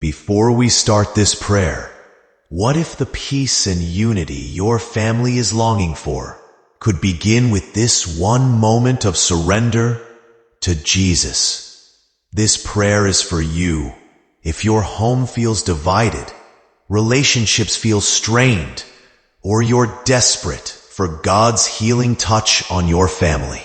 Before we start this prayer, what if the peace and unity your family is longing for could begin with this one moment of surrender to Jesus? This prayer is for you. If your home feels divided, relationships feel strained, or you're desperate for God's healing touch on your family,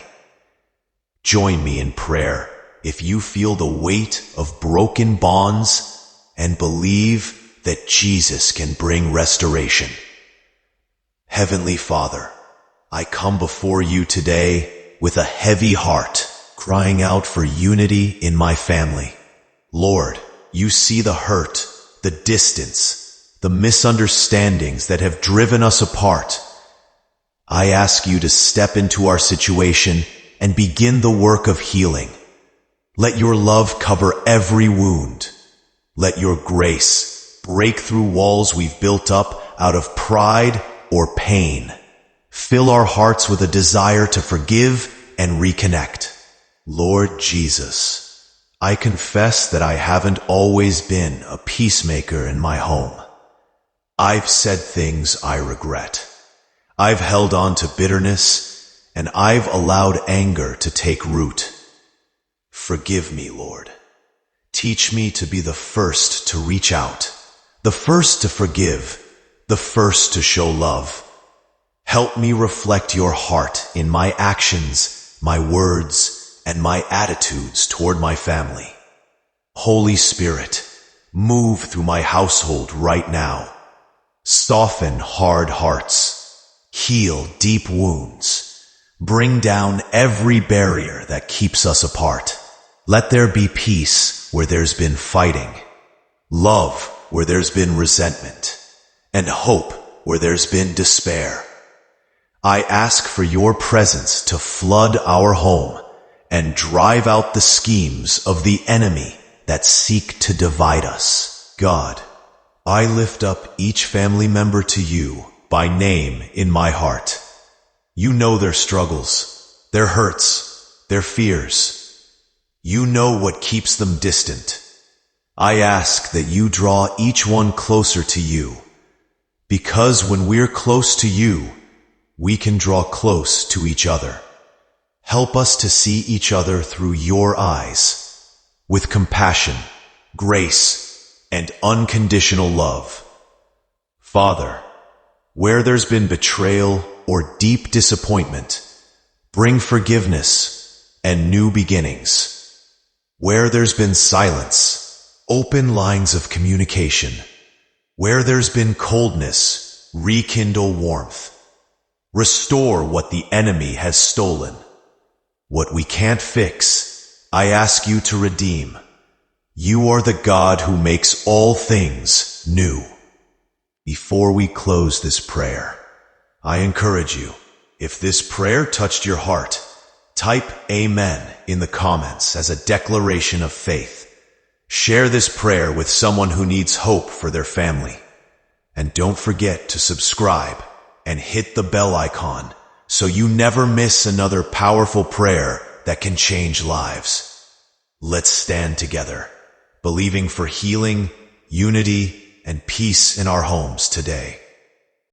join me in prayer if you feel the weight of broken bonds and believe that Jesus can bring restoration. Heavenly Father, I come before you today with a heavy heart, crying out for unity in my family. Lord, you see the hurt, the distance, the misunderstandings that have driven us apart. I ask you to step into our situation and begin the work of healing. Let your love cover every wound. Let your grace break through walls we've built up out of pride or pain. Fill our hearts with a desire to forgive and reconnect. Lord Jesus, I confess that I haven't always been a peacemaker in my home. I've said things I regret. I've held on to bitterness, and I've allowed anger to take root. Forgive me, Lord. Teach me to be the first to reach out, the first to forgive, the first to show love. Help me reflect your heart in my actions, my words, and my attitudes toward my family. Holy Spirit, move through my household right now. Soften hard hearts, heal deep wounds, bring down every barrier that keeps us apart. Let there be peace where there's been fighting, love where there's been resentment, and hope where there's been despair. I ask for your presence to flood our home and drive out the schemes of the enemy that seek to divide us. God, I lift up each family member to you by name in my heart. You know their struggles, their hurts, their fears. You know what keeps them distant. I ask that you draw each one closer to you, because when we're close to you, we can draw close to each other. Help us to see each other through your eyes, with compassion, grace, and unconditional love. Father, where there's been betrayal or deep disappointment, bring forgiveness and new beginnings. Where there's been silence, open lines of communication. Where there's been coldness, rekindle warmth. Restore what the enemy has stolen. What we can't fix, I ask you to redeem. You are the God who makes all things new. Before we close this prayer, I encourage you, if this prayer touched your heart, type Amen in the comments as a declaration of faith. Share this prayer with someone who needs hope for their family. And don't forget to subscribe and hit the bell icon so you never miss another powerful prayer that can change lives. Let's stand together, believing for healing, unity, and peace in our homes today.